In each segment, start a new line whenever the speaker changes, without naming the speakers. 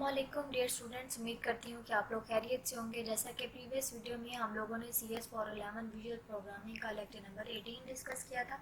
अस्सलामुअलैकुम dear students, उम्मीद करती हूँ कि आप लोग खैरियत से होंगे। जैसा कि प्रीवियस वीडियो में हम लोगों ने CS फॉर 11 विजुअल प्रोग्रामिंग का लेक्चर नंबर 18 डिस्कस किया था।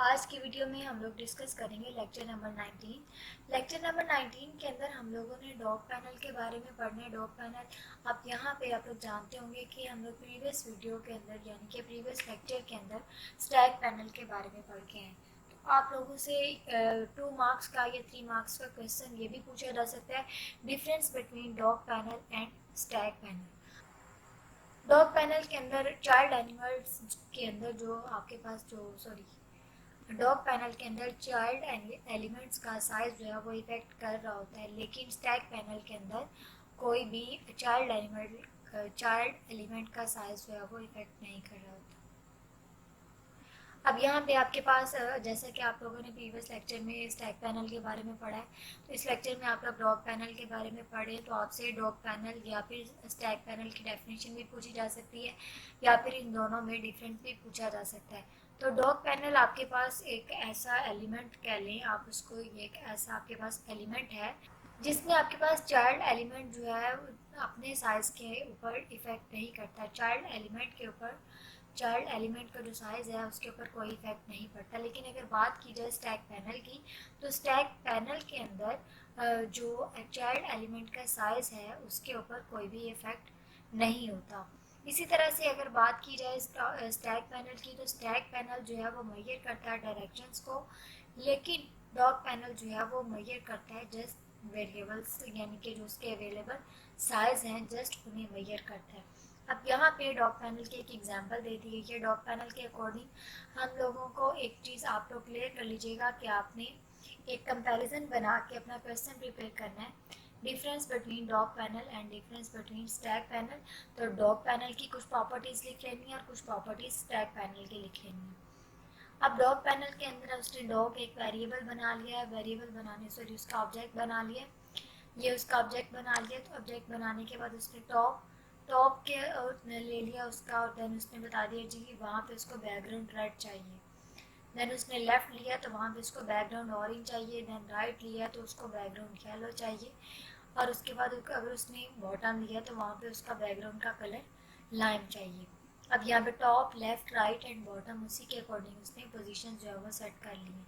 आज की वीडियो में हम लोग डिस्कस करेंगे लेक्चर नंबर 19। लेक्चर नंबर 19 के अंदर हम लोगों ने डॉग पैनल के बारे में पढ़ना है। डॉग पैनल अब यहाँ पे आप लोग जानते होंगे कि हम लोग प्रीवियस वीडियो के अंदर यानी कि प्रीवियस लेक्चर के अंदर स्टैक पैनल के बारे में पढ़ के हैं। आप लोगों से 2 मार्क्स का या 3 मार्क्स का क्वेश्चन ये भी पूछा जा सकता है, difference between dog panel and stack panel. Dog panel के अंदर चाइल्ड एनिमल्स के अंदर जो आपके पास डॉग पैनल के अंदर चाइल्ड एलिमेंट्स का साइज जो है वो इफेक्ट कर रहा होता है, लेकिन स्टैक पैनल के अंदर कोई भी चाइल्ड एलिमेंट का साइज जो है वो इफेक्ट नहीं कर रहा होता। अब यहाँ पे आपके पास जैसा कि आप लोगों ने प्रीवियस लेक्चर में स्टैक पैनल के बारे में पढ़ा है, तो इस लेक्चर में आप लोग डॉग पैनल के बारे में पढ़े तो आपसे डॉग पैनल या फिर स्टैक पैनल की डेफिनेशन भी पूछी जा सकती है या फिर इन दोनों में डिफरेंस भी पूछा जा सकता है। तो डॉग पैनल आपके पास एक ऐसा एलिमेंट कह लें आप उसको, एक ऐसा आपके पास एलिमेंट है जिसमें आपके पास चाइल्ड एलिमेंट जो है अपने साइज के ऊपर इफेक्ट नहीं करता। चाइल्ड एलिमेंट का जो साइज़ है उसके ऊपर कोई इफेक्ट नहीं पड़ता। लेकिन अगर बात की जाए स्टैक पैनल की, तो स्टैक पैनल के अंदर जो चाइल्ड एलिमेंट का साइज़ है उसके ऊपर कोई भी इफेक्ट नहीं होता। इसी तरह से अगर बात की जाए स्टैक पैनल की, तो स्टैक पैनल जो है वो मेजर करता है डायरेक्शंस को, लेकिन डॉग पैनल जो है वो मेजर करता है जस्ट वेरिएबल्स, यानी कि जो उसके अवेलेबल साइज़ हैं जस्ट उन्हें मेजर करता है। अब यहाँ पे डॉग पैनल की एक एग्जांपल दे दी गई है। डॉग पैनल के अकॉर्डिंग हम लोगों को एक चीज़ आप लोग क्लियर कर लीजिएगा कि आपने एक कंपैरिजन बना के अपना क्वेश्चन प्रिपेयर करना है, difference between dog panel and difference between stack panel. तो डॉग पैनल की कुछ प्रॉपर्टीज़ लिख लेनी है और कुछ प्रॉपर्टीज़ स्टैक पैनल की लिख लेनी है। अब डॉग पैनल के अंदर उसने डॉग एक वेरिएबल बना लिया है, वेरिएबल बनाने से उसका ऑब्जेक्ट बना लिया, ये उसका ऑब्जेक्ट बना लिया। तो ऑब्जेक्ट बनाने के बाद उसने टॉप टॉप के ले लिया उसका, और देन उसने बता दिया जी वहाँ पे उसको बैकग्राउंड रेड चाहिए। देन उसने लेफ़्ट लिया तो वहाँ पे उसको बैकग्राउंड ऑरेंज चाहिए। देन राइट लिया तो उसको बैकग्राउंड येलो चाहिए। और उसके बाद अगर उसने बॉटम लिया तो वहाँ पे उसका बैकग्राउंड का कलर लाइम चाहिए। अब यहाँ पे top, left, right and bottom उसी के अकॉर्डिंग उसने पोजीशन जो है वो सेट कर ली है।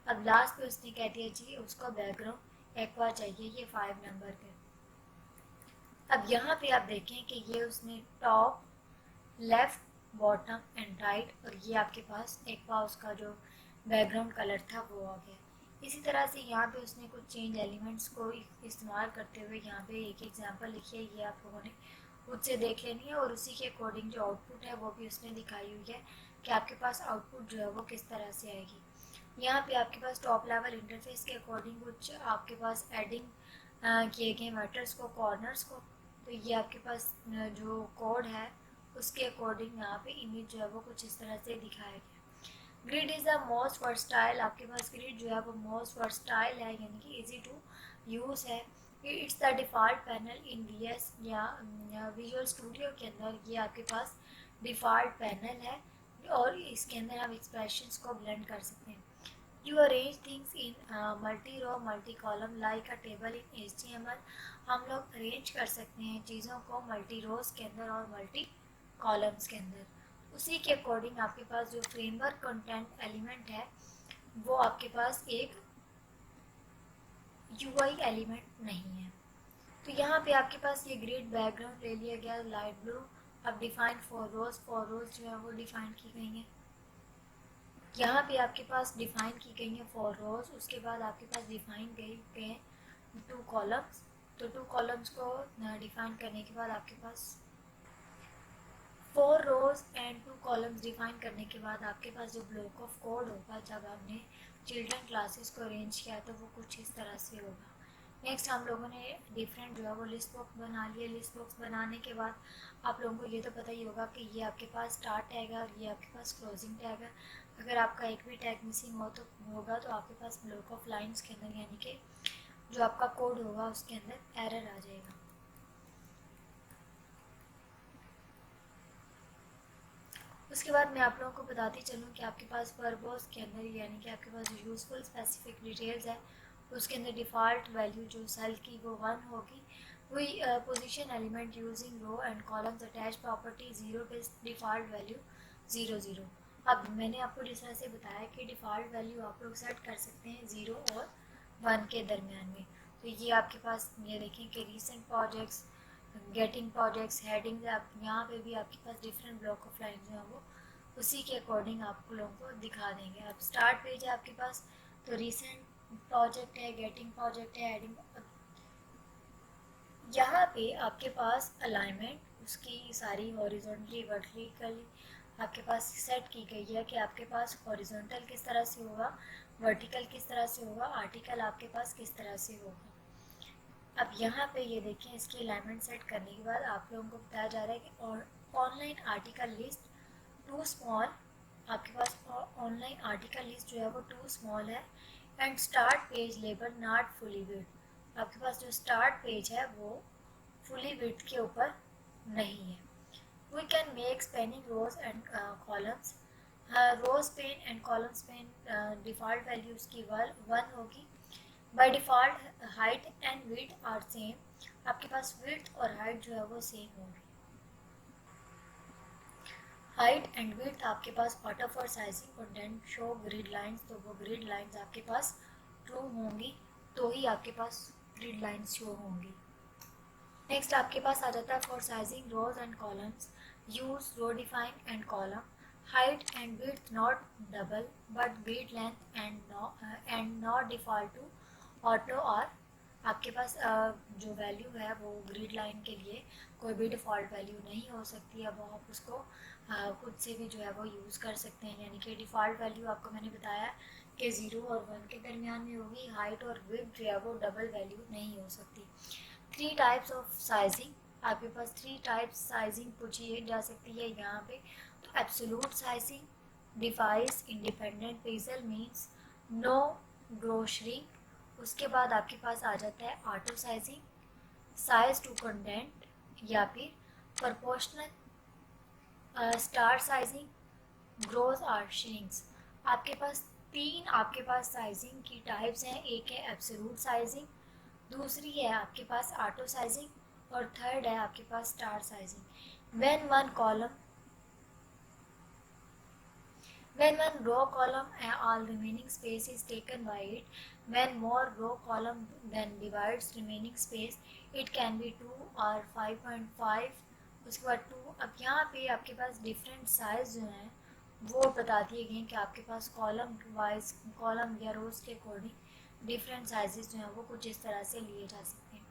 अब लास्ट पे उसने कह दिया जी उसको बैकग्राउंड एक्वा चाहिए, ये 5 नंबर पे। अब यहाँ पे आप देखें कि ये उसने top, left, bottom and right, और ये आपके पास एक्वा उसका जो बैकग्राउंड कलर था वो आ गया। इसी तरह से यहाँ पे उसने कुछ चेंज एलिमेंट्स को इस्तेमाल करते हुए यहाँ पे एक एग्जांपल लिखी है, ये आप लोगों ने खुद से देख लेनी है, और उसी के अकॉर्डिंग जो आउटपुट है वो भी उसने दिखाई हुई है कि आपके पास आउटपुट जो है वो किस तरह से आएगी। यहाँ पे आपके पास टॉप लेवल इंटरफेस के अकॉर्डिंग कुछ आपके पास एडिंग किए गए मैटर्स को, कॉर्नर्स को। तो ये आपके पास जो कोड है उसके अकॉर्डिंग यहाँ पे इमेज जो है वो कुछ इस तरह से दिखाया गया। Grid is the most versatile, आपके पास ग्रिड जो है वो मोस्ट वर्सटाइल है, यानी कि इजी टू यूज़ है। It's the default panel in VS या विजुअल स्टूडियो के अंदर ये आपके पास डिफ़ॉल्ट पैनल है, और इसके अंदर हम एक्सप्रेशंस को ब्लेंड कर सकते हैं। You arrange things in multi-row, multi-column like a table in HTML। हम लोग अरेंज कर सकते हैं चीज़ों को मल्टी रोज के अंदर और मल्टी कॉलम्स के अंदर। उसी के अकॉर्डिंग आपके पास जो फ्रेमवर्क कंटेंट एलिमेंट है वो आपके पास एक UI एलिमेंट नहीं है। तो यहाँ पे आपके पास ये ग्रिड बैकग्राउंड ले लिया गया लाइट ब्लू। अब डिफाइंड फॉर रोज जो है वो डिफाइन की गई हैं। यहाँ पे आपके पास डिफाइन की गई है फॉर रोज, उसके बाद आपके पास डिफाइन गए हैं 2 कॉलम्स। तो 2 कॉलम्स को डिफाइन करने के बाद आपके पास 4 रोज एंड 2 कॉलम्स डिफाइन करने के बाद आपके पास जो ब्लॉक ऑफ कोड होगा जब आपने चिल्ड्रन क्लासेस को अरेंज किया तो वो कुछ इस तरह से होगा। नेक्स्ट हम लोगों ने डिफरेंट जो है वो लिस्ट बॉक्स बना लिए। लिस्ट बॉक्स बनाने के बाद आप लोगों को ये तो पता ही होगा कि ये आपके पास स्टार्ट टैग है और ये आपके पास क्लोजिंग टैग है। अगर आपका एक भी टैग मिसिंग होगा तो आपके पास ब्लॉक ऑफ लाइन्स के अंदर, यानी कि जो आपका कोड होगा उसके अंदर एरर आ जाएगा। उसके बाद मैं आप लोगों को बताती चलूँ कि आपके पास पर्पस के अंदर, यानी कि आपके पास यूज़फुल स्पेसिफिक डिटेल्स है, उसके अंदर डिफ़ॉल्ट वैल्यू जो सेल की वो 1 होगी। वही position element using row and columns attach property 0 पे डिफ़ॉल्ट वैल्यू 0 0। अब मैंने आपको जिस तरह से बताया कि डिफ़ॉल्ट वैल्यू आप लोग सेट कर सकते हैं 0 और 1 के दरमियान में। तो ये आपके पास ये देखें कि recent projects, getting projects, headings, आप यहाँ पे भी आपके पास डिफरेंट ब्लॉक ऑफ लाइन जो है वो उसी के अकॉर्डिंग आप लोगों को दिखा देंगे। अब स्टार्ट पेज है आपके पास, तो रीसेंट प्रोजेक्ट है, गेटिंग प्रोजेक्ट है, हेडिंग। यहाँ पे आपके पास अलाइनमेंट उसकी सारी हॉरिजॉन्टली वर्टिकली आपके पास सेट की गई है कि आपके पास हॉरिजॉन्टल किस तरह से होगा, वर्टिकल किस तरह से होगा, आर्टिकल आपके पास किस तरह से होगा। अब यहाँ पे ये देखें, इसकी अलाइनमेंट सेट करने के बाद आप लोगों को बताया जा रहा है कि और online article list too small, आपके पास ऑनलाइन आर्टिकल लिस्ट जो है वो टू स्मॉल है and start page label not fully width. आपके पास जो स्टार्ट पेज है वो फुली विड्थ के ऊपर नहीं है। We can make spanning rows and columns, rows span and columns span default value उसकी 1 होगी। By default height and width are same, आपके पास विड्थ और हाइट जो है वो सेम होगी। हाइट एंड विड्थ आपके पास auto for sizing content show grid lines, तो वो ग्रिड लाइंस आपके पास ट्रू होंगी तो ही आपके पास ग्रिड लाइंस शो होंगी। नेक्स्ट आपके पास आ जाता है for sizing rows and columns, use row define and column, height and width not double but grid length and not default to auto. और आपके पास जो वैल्यू है वो ग्रिड लाइन के लिए कोई भी डिफ़ॉल्ट वैल्यू नहीं हो सकती। अब आप उसको खुद से भी जो है वो यूज़ कर सकते हैं, यानी कि डिफ़ॉल्ट वैल्यू आपको मैंने बताया कि 0 और 1 के दरमियान में होगी। हाइट और विड्थ जो है वो डबल वैल्यू नहीं हो सकती। 3 टाइप्स ऑफ साइजिंग, आपके पास 3 टाइप्स साइजिंग पूछी जा सकती है यहाँ पे। तो absolute sizing, device independent pixel means no grow shrinking. उसके बाद आपके पास आ जाता है auto sizing, size to content या फिर प्रोपोर्शनल, स्टार साइजिंग, ग्रोथ और श्रिंक्स। आपके पास 3 आपके पास साइजिंग की टाइप्स हैं। एक है एब्सोल्यूट साइजिंग, दूसरी है आपके पास ऑटो साइजिंग और थर्ड है आपके पास star sizing. When one row column all remaining space is taken by it, when more row column then divides remaining space, it can be 2 or 5.5। उसके बाद 2। अब यहाँ पे आपके पास डिफरेंट साइज जो हैं वो बता दिए गए कि आपके पास कॉलम वाइज, कॉलम या रोज के अकॉर्डिंग डिफरेंट साइजेस जो हैं वो कुछ इस तरह से लिए जा सकते हैं।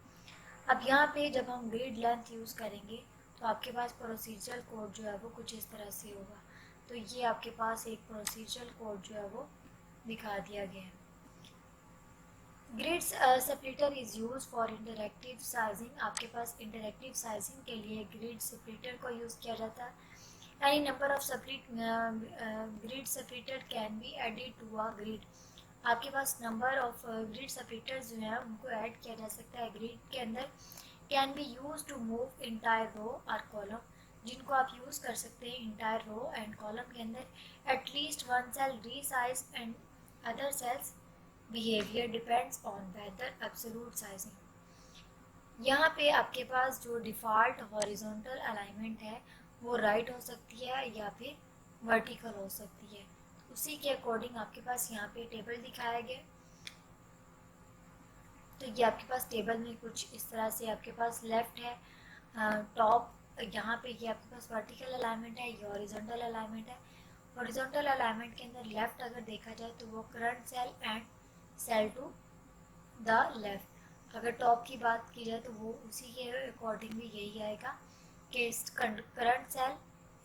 अब यहाँ पे जब हम ग्रिड लेंथ यूज़ करेंगे तो आपके पास प्रोसीजरल कोड जो है वो कुछ इस तरह से होगा। तो ये आपके पास एक प्रोसीजरल कोड जो है वो दिखा दिया गया है। Grid splitter is use for interactive sizing, आपके पास इंटरैक्टिव साइजिंग के लिए ग्रिड स्प्लिटर को यूज़ किया जाता है। Any number of grid splitter can be added to a grid, आपके पास नंबर ऑफ ग्रिड स्प्लिटर्स जो हैं उनको ऐड किया जा सकता है ग्रिड के अंदर। Can be use to move entire row और कॉलम, जिनको आप यूज़ कर सकते हैं इंटायर रो एंड कॉलम के अंदर। At least one cell resize and other cells behaviour depends on whether absolute sizing. यहाँ पे आपके पास जो डिफ़ॉल्ट हॉरिजॉन्टल अलाइनमेंट है वो राइट हो सकती है या फिर वर्टिकल हो सकती है। उसी के अकॉर्डिंग आपके पास यहाँ पे टेबल दिखाया गया। तो ये आपके पास टेबल में कुछ इस तरह से आपके पास लेफ़्ट है टॉप, यहाँ पे ये आपके पास वर्टिकल अलाइनमेंट है, ये हॉरिजॉन्टल अलाइनमेंट है। हॉरिजॉन्टल अलाइनमेंट के अंदर लेफ़्ट अगर देखा जाए तो वो current cell and cell to the left. अगर टॉप की बात की जाए तो वो उसी के अकॉर्डिंग भी यही आएगा कि current cell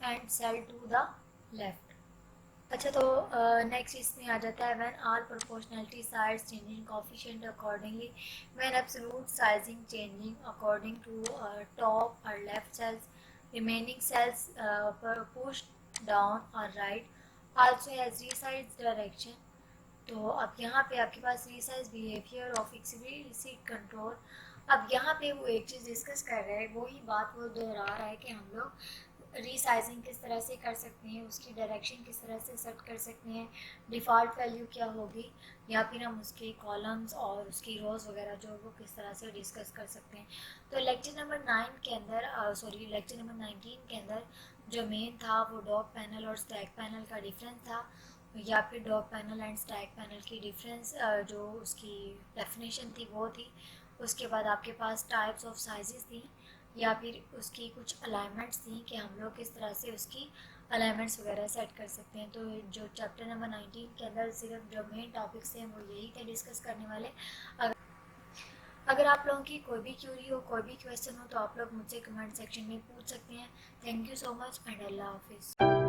and cell to the left. अच्छा, तो नेक्स्ट इसमें आ जाता है when all proportionality sides changing coefficient accordingly, when absolute sizing changing according to top और left cells, remaining cells pushed down और right, also has resize direction. तो अब यहाँ पे आपके पास resize behaviour of explicit control. अब यहाँ पे वो एक चीज़ डिस्कस कर रहे हैं, वही बात वो दोहरा रहा है कि हम लोग रीसाइजिंग किस तरह से कर सकते हैं, उसकी डायरेक्शन किस तरह से सेट कर सकते हैं, डिफ़ॉल्ट वैल्यू क्या होगी, या फिर हम उसके कॉलम्स और उसकी रोज़ वगैरह जो वो किस तरह से डिस्कस कर सकते हैं। तो लेक्चर नंबर 9 के अंदर लेक्चर नंबर 19 के अंदर जो मेन था वो डॉग पैनल और स्टैक पैनल का डिफरेंस था, या फिर dog panel and stack panel की डिफरेंस जो उसकी डेफिनेशन थी वो थी। उसके बाद आपके पास टाइप्स ऑफ साइजेस थी, या फिर उसकी कुछ अलाइनमेंट्स थी कि हम लोग किस तरह से उसकी अलाइनमेंट्स वगैरह सेट कर सकते हैं। तो जो चैप्टर नंबर 19 के अंदर सिर्फ जो मेन टॉपिक्स हैं वो यही थे डिस्कस करने वाले। अगर आप लोगों की कोई भी क्यूरी हो, कोई भी क्वेश्चन हो, तो आप लोग मुझसे कमेंट सेक्शन में पूछ सकते हैं। Thank you so much and अल्लाह हाफिज़।